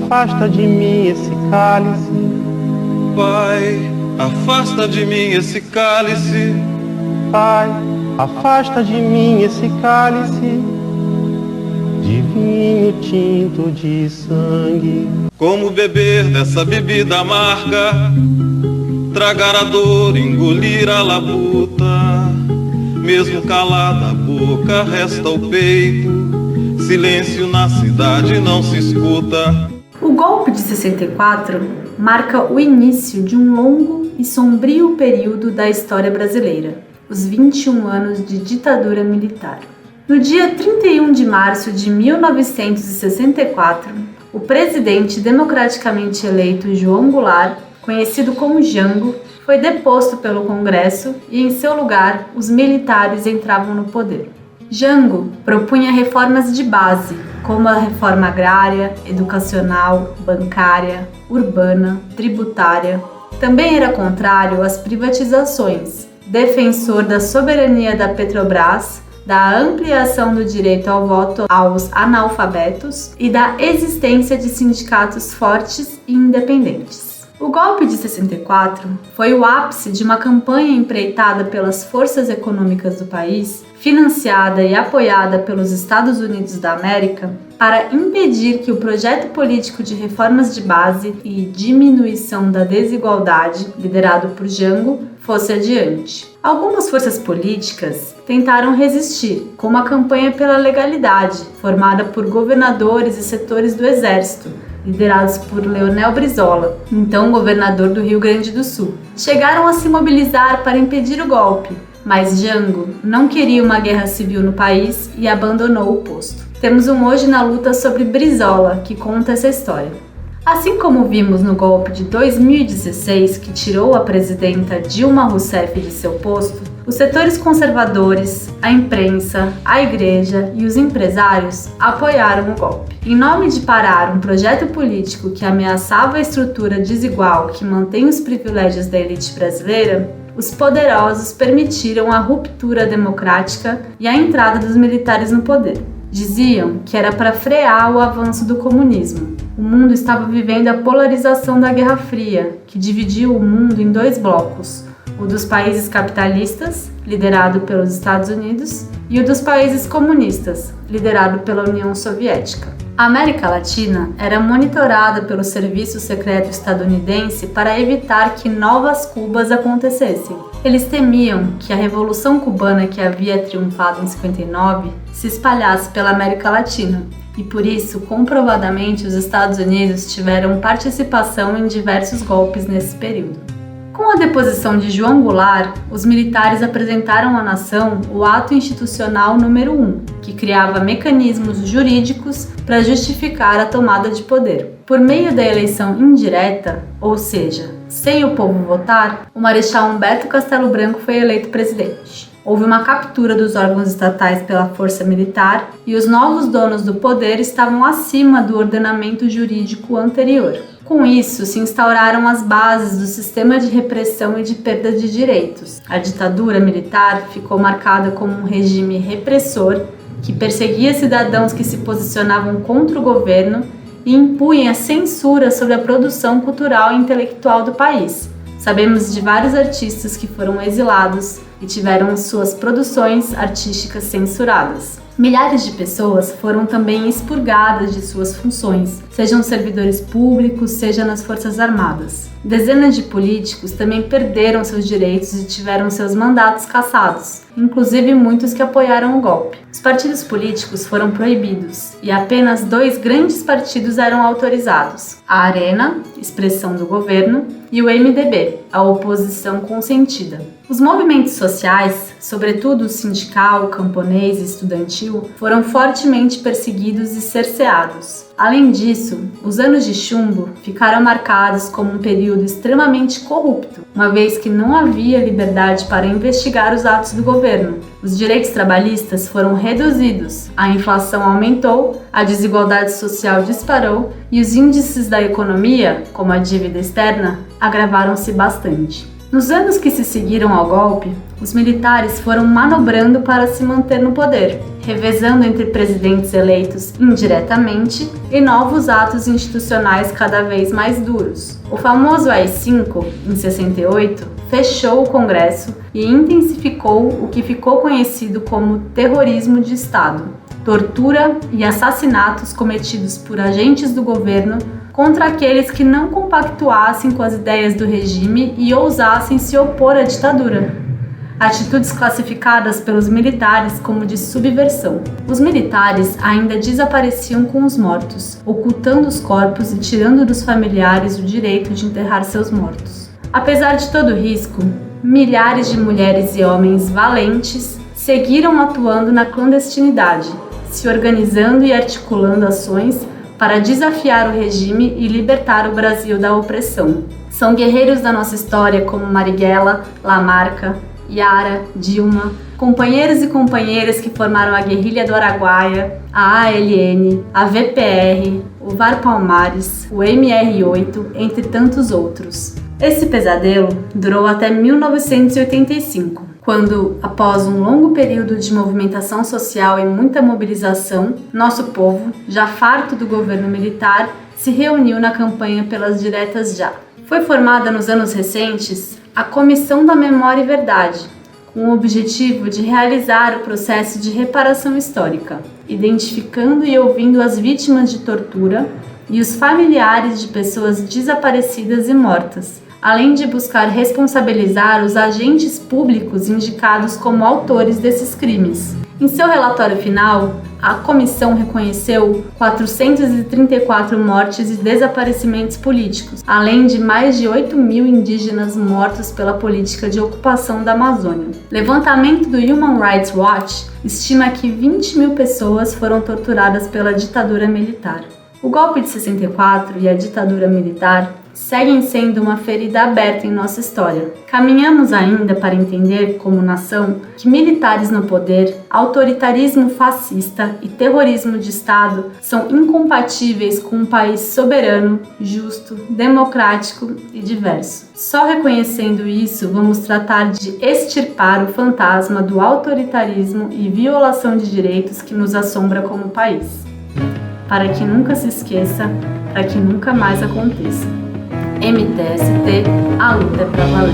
afasta de mim esse cálice. Pai, afasta de mim esse cálice. Pai, afasta de mim esse cálice de vinho tinto de sangue. Como beber dessa bebida amarga, tragar a dor, engolir a labuta. Mesmo calada a boca, resta o peito. Silêncio na cidade não se escuta. O golpe de 64 marca o início de um longo e sombrio período da história brasileira, os 21 anos de ditadura militar. No dia 31 de março de 1964, o presidente democraticamente eleito João Goulart, conhecido como Jango, foi deposto pelo Congresso e, em seu lugar, os militares entravam no poder. Jango propunha reformas de base, como a reforma agrária, educacional, bancária, urbana, tributária. Também era contrário às privatizações, defensor da soberania da Petrobras, da ampliação do direito ao voto aos analfabetos e da existência de sindicatos fortes e independentes. O golpe de 64 foi o ápice de uma campanha empreitada pelas forças econômicas do país, financiada e apoiada pelos Estados Unidos da América, para impedir que o projeto político de reformas de base e diminuição da desigualdade, liderado por Jango, fosse adiante. Algumas forças políticas tentaram resistir, como a campanha pela legalidade, formada por governadores e setores do Exército, liderados por Leonel Brizola, então governador do Rio Grande do Sul. Chegaram a se mobilizar para impedir o golpe, mas Jango não queria uma guerra civil no país e abandonou o posto. Temos um Hoje na Luta sobre Brizola, que conta essa história. Assim como vimos no golpe de 2016, que tirou a presidenta Dilma Rousseff de seu posto, os setores conservadores, a imprensa, a igreja e os empresários apoiaram o golpe. Em nome de parar um projeto político que ameaçava a estrutura desigual que mantém os privilégios da elite brasileira, os poderosos permitiram a ruptura democrática e a entrada dos militares no poder. Diziam que era para frear o avanço do comunismo. O mundo estava vivendo a polarização da Guerra Fria, que dividiu o mundo em dois blocos: o dos países capitalistas, liderado pelos Estados Unidos, e o dos países comunistas, liderado pela União Soviética. A América Latina era monitorada pelo Serviço Secreto Estadunidense para evitar que novas Cubas acontecessem. Eles temiam que a Revolução Cubana, que havia triunfado em 59, se espalhasse pela América Latina, e por isso, comprovadamente, os Estados Unidos tiveram participação em diversos golpes nesse período. Com a deposição de João Goulart, os militares apresentaram à nação o Ato Institucional número 1, que criava mecanismos jurídicos para justificar a tomada de poder. Por meio da eleição indireta, ou seja, sem o povo votar, o Marechal Humberto Castelo Branco foi eleito presidente. Houve uma captura dos órgãos estatais pela força militar e os novos donos do poder estavam acima do ordenamento jurídico anterior. Com isso, se instauraram as bases do sistema de repressão e de perda de direitos. A ditadura militar ficou marcada como um regime repressor que perseguia cidadãos que se posicionavam contra o governo e impunha censura sobre a produção cultural e intelectual do país. Sabemos de vários artistas que foram exilados e tiveram suas produções artísticas censuradas. Milhares de pessoas foram também expurgadas de suas funções, sejam servidores públicos, seja nas Forças Armadas. Dezenas de políticos também perderam seus direitos e tiveram seus mandatos cassados, inclusive muitos que apoiaram o golpe. Os partidos políticos foram proibidos e apenas 2 grandes partidos eram autorizados: a Arena, expressão do governo, e o MDB, a oposição consentida. Os movimentos sociais, sobretudo o sindical, camponês e estudantil, foram fortemente perseguidos e cerceados. Além disso, os anos de chumbo ficaram marcados como um período extremamente corrupto, uma vez que não havia liberdade para investigar os atos do governo. Os direitos trabalhistas foram reduzidos, a inflação aumentou, a desigualdade social disparou e os índices da economia, como a dívida externa, agravaram-se bastante. Nos anos que se seguiram ao golpe, os militares foram manobrando para se manter no poder, revezando entre presidentes eleitos indiretamente e novos atos institucionais cada vez mais duros. O famoso AI-5, em 68, fechou o Congresso e intensificou o que ficou conhecido como terrorismo de Estado, tortura e assassinatos cometidos por agentes do governo contra aqueles que não compactuassem com as ideias do regime e ousassem se opor à ditadura. Atitudes classificadas pelos militares como de subversão. Os militares ainda desapareciam com os mortos, ocultando os corpos e tirando dos familiares o direito de enterrar seus mortos. Apesar de todo o risco, milhares de mulheres e homens valentes seguiram atuando na clandestinidade, se organizando e articulando ações para desafiar o regime e libertar o Brasil da opressão. São guerreiros da nossa história como Marighella, Lamarca, Yara, Dilma, companheiros e companheiras que formaram a Guerrilha do Araguaia, a ALN, a VPR, o VAR Palmares, o MR8, entre tantos outros. Esse pesadelo durou até 1985, quando, após um longo período de movimentação social e muita mobilização, nosso povo, já farto do governo militar, se reuniu na campanha pelas diretas já. Foi formada nos anos recentes a Comissão da Memória e Verdade, com o objetivo de realizar o processo de reparação histórica, identificando e ouvindo as vítimas de tortura e os familiares de pessoas desaparecidas e mortas, além de buscar responsabilizar os agentes públicos indicados como autores desses crimes. Em seu relatório final, a comissão reconheceu 434 mortes e desaparecimentos políticos, além de mais de 8.000 indígenas mortos pela política de ocupação da Amazônia. Levantamento do Human Rights Watch estima que 20.000 pessoas foram torturadas pela ditadura militar. O golpe de 64 e a ditadura militar seguem sendo uma ferida aberta em nossa história. Caminhamos ainda para entender, como nação, que militares no poder, autoritarismo fascista e terrorismo de Estado são incompatíveis com um país soberano, justo, democrático e diverso. Só reconhecendo isso, vamos tratar de extirpar o fantasma do autoritarismo e violação de direitos que nos assombra como país. Para que nunca se esqueça, para que nunca mais aconteça. MTST, a luta é pra valer.